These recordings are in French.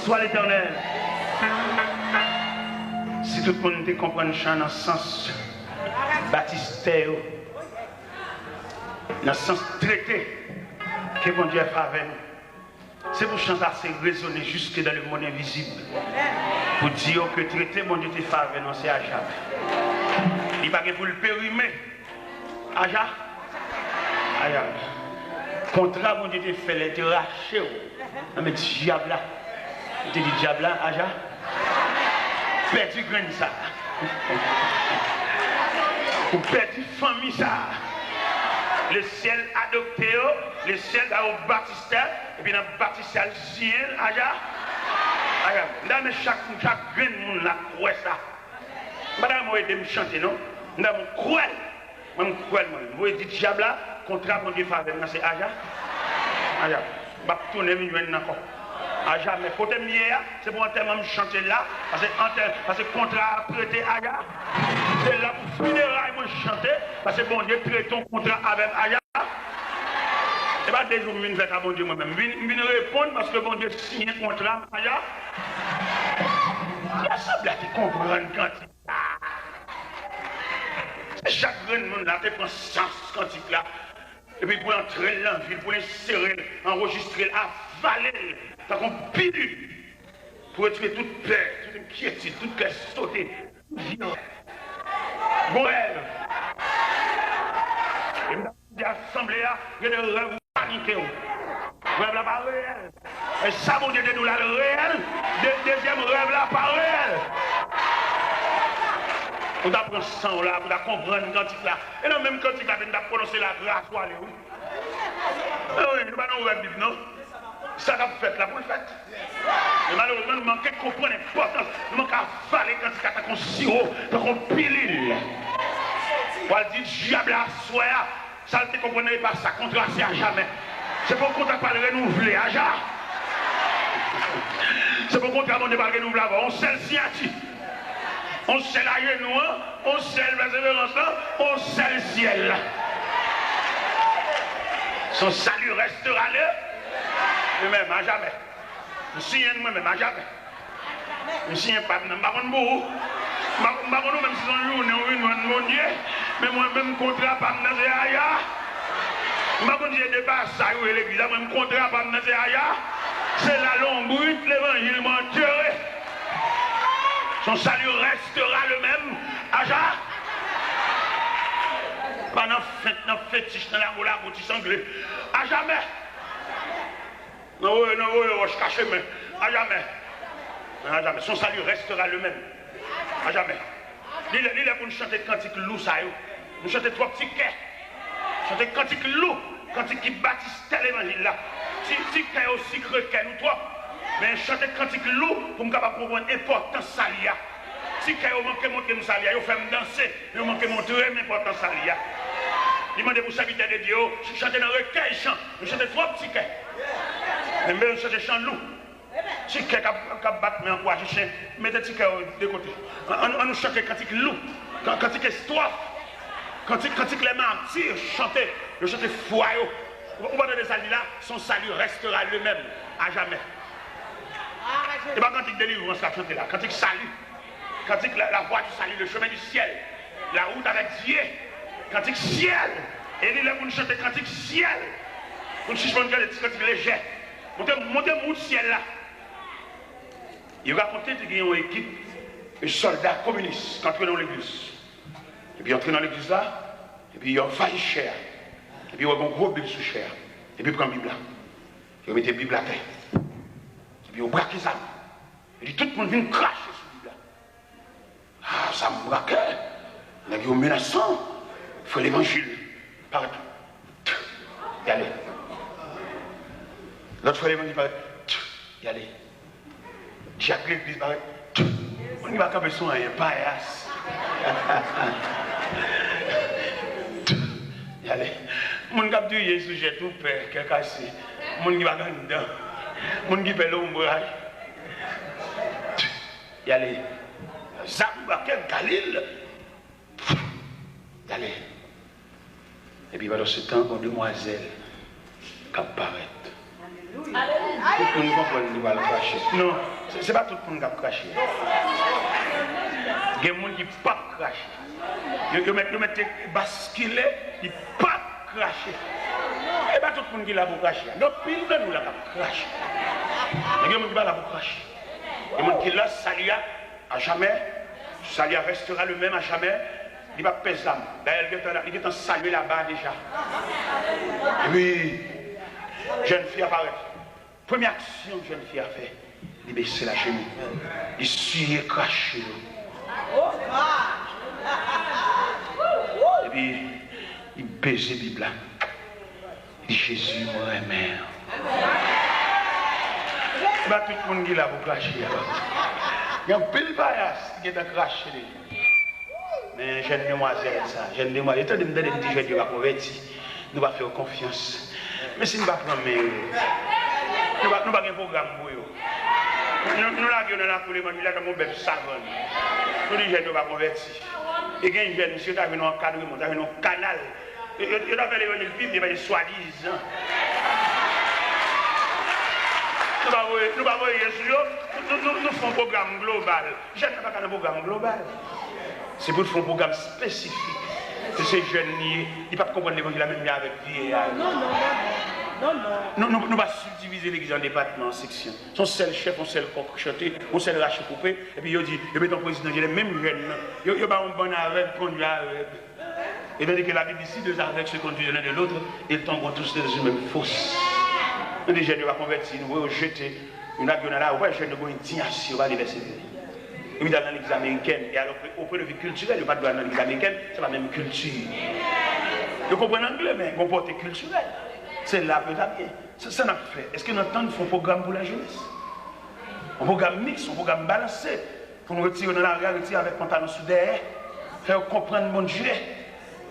Soit l'Éternel. Si tout le monde te comprend le chant dans le sens baptistère, dans le sens traité que mon Dieu a fait avec nous, c'est pour chanter, c'est résonner jusque dans le monde invisible. Pour dire que traité mon Dieu te fait avec nous, c'est à jamais. Il va pour le périmer. Aja. Aja. Contrat, mon Dieu te fait les te racher. Mais diable là. Tu dis diable là, Aja. Perdu grain ça. Ou perdu famille ça. Le ciel adopté, le ciel a baptisé, et puis dans le baptisé le ciel, Aja. Aja. Là, mais chaque grain de monde là, croit ça. Madame, moi, je me chanter, non? Je me crois. Je me crois, moi. Je dis diable là, contrat, mon Dieu, faveur, c'est Aja. Aja. Je vais tourner, je vais encore. À jamais. Côté mieux, c'est pour un thème chanter là, parce que contrat a prêté Aja. C'est là pour funérailles, moi chanter, parce que bon Dieu traite ton contrat avec Aja. C'est pas des jours que je viens faire à bon Dieu moi-même. Je viens répondre parce que bon Dieu signe un contrat avec Aja. Il y a ça, là, tu comprends quand c'est chaque grand monde là, tu prends sens quantique là. Et puis pour entrer dans la ville, pour l'insérer, enregistrer, avaler. T'as qu'on pilule pour retirer toute peur, toute inquiétude, toute cœur sauté. Bon rêve. Et dans l'assemblée, il y a des rêves paniqués. Rêve là pas réel. Et ça, mon Dieu, de nous là, le réel. Deuxième rêve là, pas réel. On apprend ça là, pour comprendre quand là. Et non, même quand il a prononcé la grâce pour aller où? Oui, nous n'avons pas de Bible, non? Ça va fait là pour le fait. Mais malheureusement, nous manquons de comprendre l'importance. Nous manquons à avaler quand il y a un sirop, un pilule. On va dire, diable à soi, ça ne te comprenez pas ça, contrat c'est à jamais. C'est pour qu'on t'a pas renouvelé, à jamais. C'est pour qu'on t'a pas renouvelé avant. On sait le signature. On sait la genou, on sait le persévérance, on sait le ciel. Son salut restera là. Lui-même, à jamais. Je suis moi-même, à jamais. Je suis un pape, je ne sais pas beaucoup. Je ne sais pas même si c'est un jour, mon Dieu. Mais moi-même, contrat, pas de nazer aïe. Je ne sais pas si j'ai dépassé ça, l'église, moi-même, contrat, pas de nazer aïe. C'est la longue brute, l'évangile menteur. Son salut restera le même. Aja. Pas dans le fétiche, dans la boutique sanglée. À jamais. Non, je cache, mais à jamais. À jamais. Son salut restera le même. À jamais. Il est pour nous chanter cantique loup, ça. Nous chanter trois petits quais. Chanter cantique loup. Cantique qui bâtisse tel évangile là. Si quai aussi creux qu'elle nous trois. Mais chanter cantique loup pour nous capable comprendre l'importance salia. Si quai manque montrer nous salia, il fait me danser. Il manque montrer l'importance salia. Il m'a dit pour serviteur de Dieu, je chante dans le recueil chant. Je chante trois petits quais. Mais même je chante chant loup. Si quai qui bat mais encourage chien, mettez petit quai de côté. On nous chante cantique loup, cantique histoire, cantique les martyrs, chanter, le chanter foyer. Au bord de salut là, son salut restera le même à jamais. Et pas cantique délivrance la chanter là, cantique salut, cantique la voie du salut, le chemin du ciel, la route avec Dieu. Cantique ciel. Et il est pour nous chanter cantique ciel. Pour nous suspendre des cantiques légers. Montez le ciel là. Il racontait qu'il y a une équipe de soldats communistes qui entrent dans l'église. Et puis ils entrent dans l'église là. Et puis ils envahissent chair. Et puis ils ont un gros Bible sous chair. Et puis ils prennent la Bible là. Ils mettent la Bible à terre. Et puis ils braquent les âmes. Et puis tout le monde vient cracher sur la Bible là. Ah, ça me braque. Il y a un menaçant. Il faut l'évangile partout. Y aller. L'autre fois l'évangile partout. Y aller. Chaque l'église partout. On n'y va pas besoin d'un paillasse. Y aller. Mon cap du Jésus, j'ai tout peur, quelque cassé. Mon qui va dedans. Mon qui fait l'ombrage. Y aller. Zamba, quel Galil. Y aller. Et puis pendant ce temps, une demoiselle qui apparaît. le monde comprend qu'il va le cracher. Non, ce n'est pas tout le monde qui va cracher. Il y a des gens qui ne peuvent pas cracher. Ils mettent basculer, ils ne peuvent pas cracher. Et pas tout le monde qui est là pour cracher. Donc, pile de nous là pour cracher. Mais il y a des gens qui ne sont pas là pour cracher. Il y a des gens qui là, salut à jamais. Salut restera le même à jamais. Il va peser l'âme. D'ailleurs, il est en salut là-bas déjà. Et puis, jeune fille apparaît. Première action que jeune fille a fait, il baisse la chemise. Il suit craché. Et puis, il baise la Bible. Il dit Jésus, moi, mère. Et bien, tout le monde qui est là pour cracher. Il y a un pile paillasse qui est en craché. Mais jeune demoiselle, ça, jeune demoiselle, étant donné que nous petits jeunes qui vont convertir, nous allons faire confiance. Mais si nous ne prenons pas, nous n'avons pas un programme pour eux. Nous l'avons dans la coulée, nous avons mon bébé savant. Nous les jeunes ne vont pas convertir. Et quand les jeunes, monsieur, tu as vu un encadrement, tu as vu un canal. Tu as fait les Bible, il y a des soi-disant. Nous ne nous faisons un programme global. Je ne fais pas un programme global. C'est pour faire un programme spécifique. Et ces jeunes, ils ne peuvent pas comprendre l'évangile même avec vie. Non. Nous ne pas subdiviser l'église en départements, en sections. Son seul chef, son seul coq chanté, son seul rachet coupé. Et puis il dit, il met ton président, il est même jeune. Il n'y a pas un bon avec, conduit avec. Et bien que la Bible dit, si deux aveugles se conduisent l'un de l'autre, ils tomberont tous dans une même fosse. Nous, les jeunes, nous va convertir, nous va jeter. Une avion là, on va jeune, nous va une indignation, on va les verser. Il dans l'église américaine, et alors au point de vue culturel, il n'y a pas de droit dans l'église américaine, c'est la même culture. Vous comprenez l'anglais, mais on porte culturel. C'est là que ça vient. Ça n'a pas fait. Est-ce que nous entendons un programme pour la jeunesse? Un programme mixte, un programme balancé. Pour nous retirer dans la rue, retirer avec pantalon sous derrière, faire comprendre mon Dieu.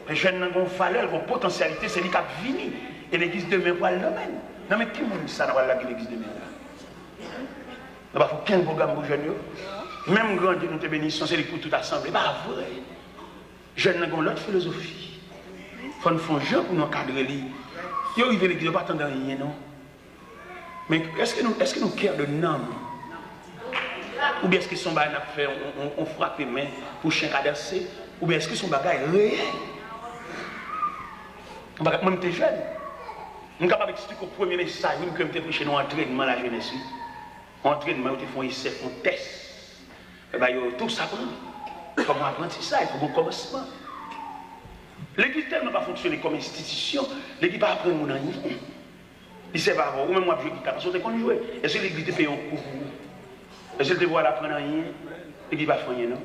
Les jeunes n'ont pas valeur, ont potentialité, c'est lui qui a fini. Et l'église demain va le domaine. Non, mais qui m'a dit ça dans l'église demain? Il n'y a pas aucun programme pour les jeunes. Même grand Dieu nous te bénisse, c'est pour tout assemblée. Bah vrai. Jeunes n'ont l'autre philosophie. Il faut nous faire un jeu pour nous encadrer. Ils arrivent à l'église, pas attendre rien, non. Mais est-ce que nous cœur de nom? Ou bien est-ce que son bagage n'a fait, on frappe les mains pour chien cadencé? Ou bien est-ce que son bagage est réel? Moi, je suis jeune. Je suis capable d'expliquer au premier message, que je suis prêché dans l'entraînement de la jeunesse. Entraînement, ils font essai, font test. Et bien, tout ça prend. Il faut apprendre ça, il faut un commencement. L'église tellement pas fonctionner comme institution, l'église pas apprendre mon rien. Il sait pas, ou même moi je joue guitare, parce qu'on te jouer. Est-ce que l'église te paye un cours? Est-ce que tu vois l'apprendre rien? L'église pas faire rien, non?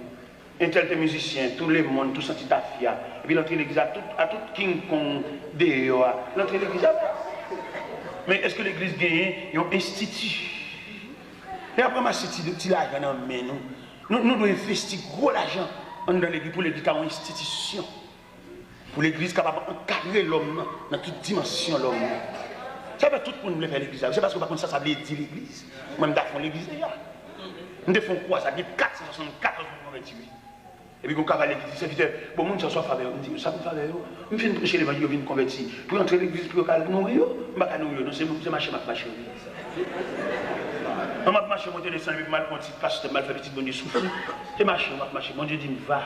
Un tel musicien, tout le monde, tout senti ta fille. Et puis l'entrée de l'église à tout King Kong, l'entrée de l'église. Mais est-ce que l'église gagne un institut? Et après, ma cité de petit l'argent dans nous. Nous devons investir gros l'argent dans l'église pour l'église comme institution. Pour l'église capable d'encadrer l'homme dans toute dimension de l'homme. Ça veut tout le monde faire l'église. C'est parce que par contre ça veut dire l'église. Moi, je fais l'église déjà. Nous devons quoi? Ça dit 464 pour convertir. Et puis, quand on va l'église, c'est vite. Bon, monde, ça soit faveur. On dit, ça me faveur. Je viens prêcher l'évangile, je viens convertir. Pour entrer l'église, pour nourrir, je ne vais pas nourrir. Non, c'est marcher, ma marcher. On m'a marché, monter les sangs, mal conti, pasteur, mal fait petit bon Dieu souffle. C'est marché, on m'a marché. Mon Dieu dit, va.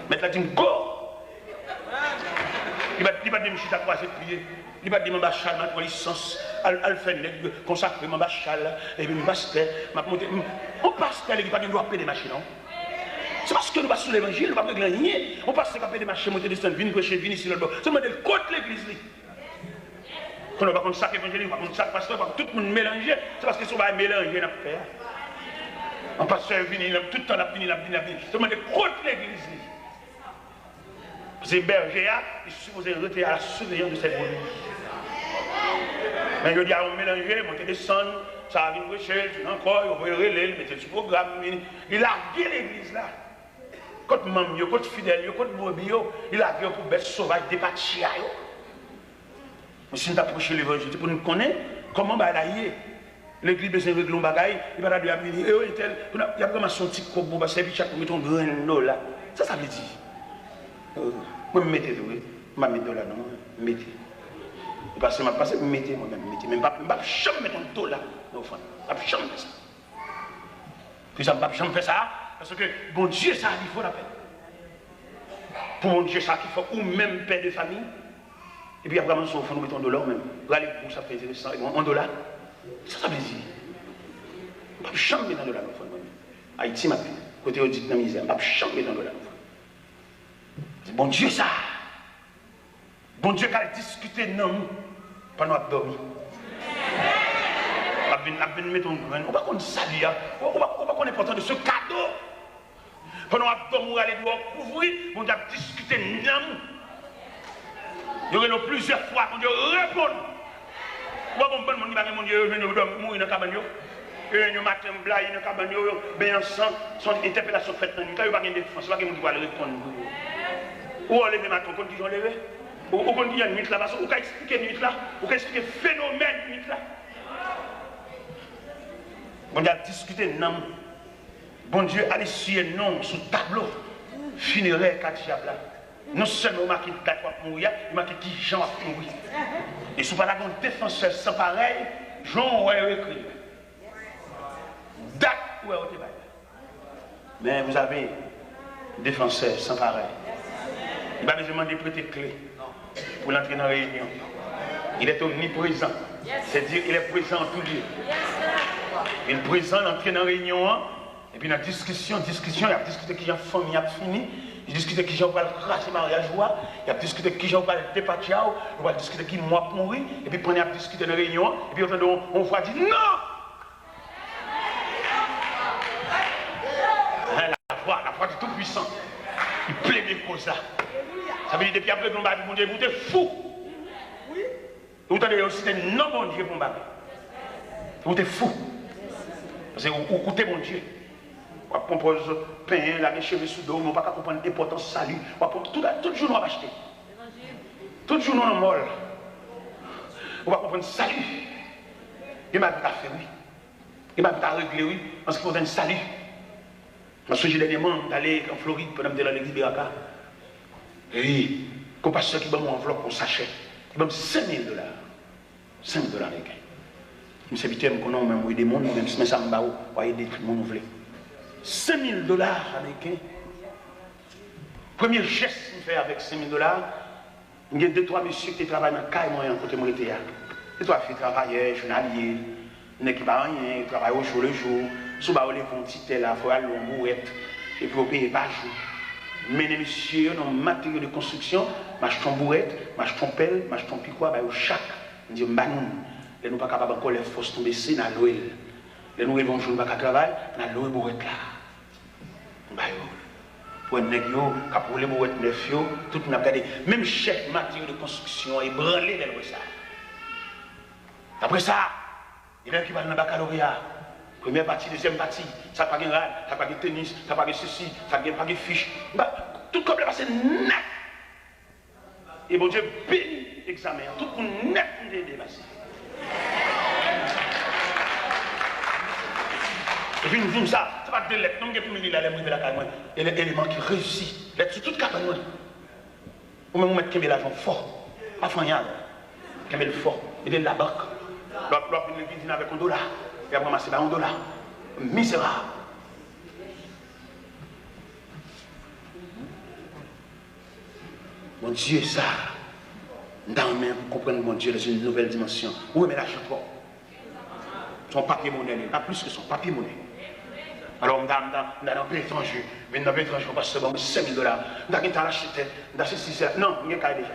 Maintenant, il dit, go. Il va dire, je suis à croiser prier. Il va dire, mon bachal, ma licence, al fait consacré, mon bachal, et puis mon pasteur, ma montée. On passe, il n'y a pas de droit à payer des machines, non? C'est parce que nous passons l'évangile, nous ne pouvons pas rien. On passe à payer des machines, monter des sangs, venir prêcher, venir ici, là-bas. C'est modèle contre l'église. Quand on va contre ça, évangélique, on va contre ça, pasteur, tout le monde mélangé. C'est parce que si on va mélanger, on va faire. On passe à venir, tout le temps, on va venir. C'est modèle contre l'église. C'est berger, il est supposé retirer à la surveillance de cette brebis. Mais je dis à on mélanger, monter des sons, ça va venir prêcher, encore, on va relayer, mettre sur le programme. Il a gué l'église là. Quand maman, quand fidèle, quand brebis, il a gué pour bête sauvage, des pachia. Mais si nous approchons l'évangile, c'est pour nous connaître comment balayer. L'église besoin de régler un bagaille, il va dire, il y a vraiment son petit coq, il va servir chaque fois, mettre un grain là. Ça veut dire. Moi, je mets là, non, mettez. Parce que je passe, je mettais moi-même, je ne vais pas jamais mettre un dos là, dans l'offrande. Je ne vais jamais faire ça. Puis ça ne vais jamais faire ça, parce que bon Dieu, ça, il faut la peine. Pour mon Dieu, ça qu'il faut, ou même père de famille. Et puis après, on nous mettons un dollar même. Regardez, ça fait intéressant, un dollar. Ça veut dire. Je ne vais jamais mettre un dollar dans l'offrande. Haïti m'a dit, côté on dit dans la misère, je ne vais jamais mettre un dollar dans l'offrande. C'est bon Dieu, ça. Bon Dieu, qui a discuté dans nous pendant qu'on dormi. On va mettre un dollar. On va qu'on salue, on va qu'on est important de ce cadeau. Pendant qu'on dormi, on va aller couvrir, on va discuter dans nous. Il y aura plusieurs fois qu'on Dieu répond. Moi, bon monde qui va mon Dieu venir mourir dans la cabane. Et matin, blague dans la cabane, bien ensemble, son interpellation faite dans nous. Quand il n'y a pas de défense, il n'y a pas de monde qui va le répondre. Ou on lève matin, quand ils ont levé. Ou quand il y a une nuit là, ou quand expliquer une nuit là, ou quand expliquer le phénomène de nuit là. On a discuté non. Bon Dieu, allez sur nom sous tableau funéraire Katiabla. Non seulement marqué date pour mourir, il marqué qui Jean va mourir. Et sous pas la grande défenseur sans pareil, Jean va écrire. Date où est au mais vous avez défenseur sans pareil. Il va besoin de prêter clé pour l'entrer dans la réunion. Il est omniprésent. C'est-à-dire qu'il est présent en tout lieu. Il est présent, l'entrée dans la réunion. Et puis dans la discussion, il a discuté qui a famille, il a fini. Il a discuté qui va cracher mariage, il a discuté qui va départir, il va discuter qui moi pour mourir. Et puis on a discuté dans la réunion. Et puis on voit dire non! La foi du Tout-Puissant. Il plaît des causes là. Ça veut dire depuis après qu'on va dire, mon Dieu, vous êtes fou. Vous avez aussi des non bon Dieu pour me battre. Vous êtes fou. Parce que vous écoutez mon Dieu. On propose pain, la cheveux sous dos, on ne va pas comprendre l'importance salut. Tout jour on va acheter. Tout jour on molle. On va comprendre salut. Il m'a fait oui. Il m'a fait régler oui. Parce qu'il faut un salut. Parce que j'ai des demandes d'aller en Floride pendant que je suis dans l'église de Raka. Et comme pasteur qui m'a mon enveloppe pour sachet, il m'a 5 000 $. 5 $. Je suis habitué à me connaître, même des mondes, même si ça me bat, pour aider tout le monde. 5 000 $ américains. Premier geste que je fais avec 5 000 $, il y a 2-3 messieurs qui travaillent dans le cas et moi, côté mon été. Les 3 filles travaillent, journaliers, ils n'ont pas rien, ils travaillent au jour le jour. Si vous avez un petit tel, il faut aller en bourrette, et puis vous payez par jour. Mais les messieurs, dans le matériel de construction, m'achètent en bourrette, m'achètent en pelle, m'achètent en piquois, au chac. On dit, nous ne sommes pas capables encore les forces tomber ici, dans l'eau. Les nous vont jouer à travail, dans l'eau et bourrette là. Pour un nègre, pour les bourrettes neuf, tout le monde a regardé. Même chef matériel de construction, il branlé dans ça. Après ça, il y a qui va dans le baccalauréat. Première partie, deuxième partie, ça n'a pas de rad, ça n'a pas de tennis, ça n'a pas de ceci, ça n'a pas de fiche. Tout comme le passé net. Et bon Dieu bénit l'examen, tout le monde net est dépassé. Et puis nous disons ça, c'est pas de lettres, non, il y a plus de lettres, il y a la caille, et les éléments qui réussissent, lettres sur toute carte, ou même mettre Kébé l'argent fort, pas fanyal, Kébé le fort, et de la banque, l'autre une cuisine avec $1, et après c'est pas $1, misérable. Mon Dieu, ça, dans le même, pour comprendre mon Dieu dans une nouvelle dimension. Où est l'argent fort? Son papier monnaie, pas plus que son papier monnaie. Alors, on a un pays étranger, mais dans un pays étranger, on passe seulement 5 000 $. On a un acheté, on a ceci, non, il y a un déjà.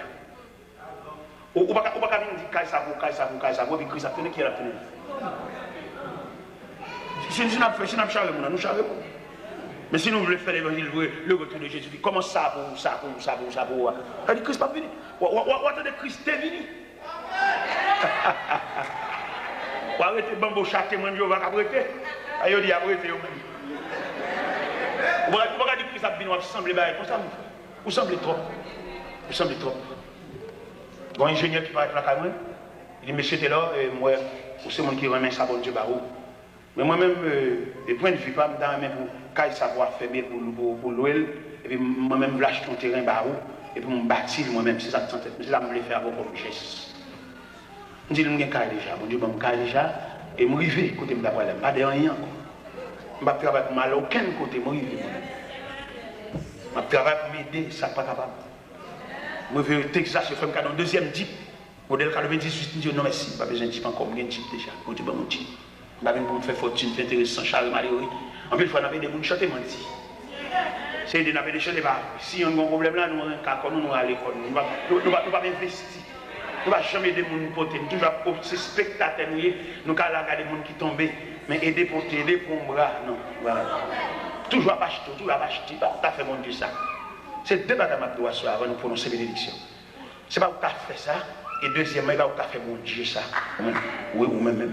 On ne va pas dire qu'il y a un puis ça tenait qui est la tenue. Si nous avons fait, nous chargons, nous chargons. Mais si nous voulons faire l'évangile, le retour de Jésus, comment ça pour ça? Ça dit que Christ n'est pas venu. Ou attendez, Christ est venu. Ou arrêtez de bambou chaque témoin, je vais arrêter. Aïe, dit arrêtez. Vous regardez Christ a venu, vous semblez comme ça. Vous semblez trop. Vous semblez trop. Bon ingénieur qui parle de la caméra, il dit, monsieur, t'es là, moi, c'est mon qui remet ça, bon Dieu, barreau. Mais moi-même, des points de vue, pas dans même pour savoir faire pour l'ouel, et puis moi-même, je lâche ton terrain barreau, et puis je me bâtis moi-même, c'est ça que je voulais faire pour le geste. Je dis, je suis déjà. Mon Dieu, je suis déjà. Et je suis arrivé, côté de la problème. Pas de rien. Je ne travaille pour mal aucun côté. Je suis arrivé. Je travaille pour m'aider, ça n'est pas capable. Je vais au Texas, je fais un deuxième type. Modèle 98, je dis non, merci. Je n'ai pas besoin de type encore. Je type déjà. Je dis, mon type. Je vais pour me faire fortune, faire intéressant, Charles Maléry. En plus, il faut que des gens chanter, moi, ici. C'est des gens qui chantent. Si on a un problème là, nous allons à l'école. Nous ne pouvons pas investir. Nous ne pouvons jamais aider les gens pour nous. Toujours ces spectateurs, nous allons regarder les gens qui tombent. Mais aider pour t'aider pour un bras, non. Voilà. Toujours à acheter, toujours à acheter. Tu as fait mon Dieu ça. C'est deux bagages que je dois avant de prononcer bénédiction. Ce n'est pas où tu as fait ça. Et deuxièmement, il va où tu as fait mon Dieu ça. Oui, ou même.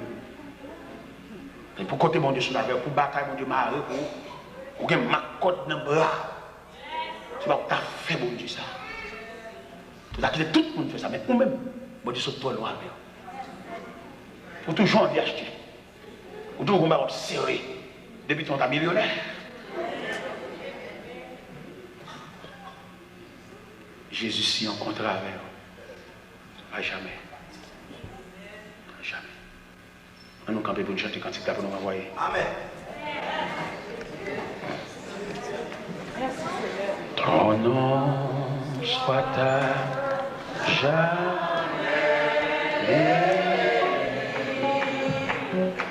Et pour côté mon Dieu sur la verre, pour bataille mon Dieu marre, pour gagner ma côte dans le bras. C'est pas où tu as fait mon Dieu ça. Tu as quitté tout le monde fait ça, mais vous-même, mon Dieu sur toi loin avec. Pour toujours envie acheter. Pour toujours on va observer. Depuis ton tas millionnaire. Jésus s'y rencontrera avec vous. À jamais. À jamais. On nous camper pour nous chanter quand il pour nous envoyer. Amen. Ton nom soit à jamais.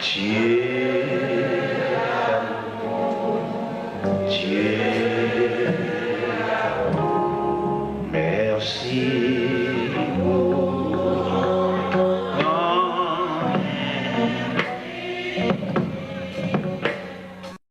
Dieu.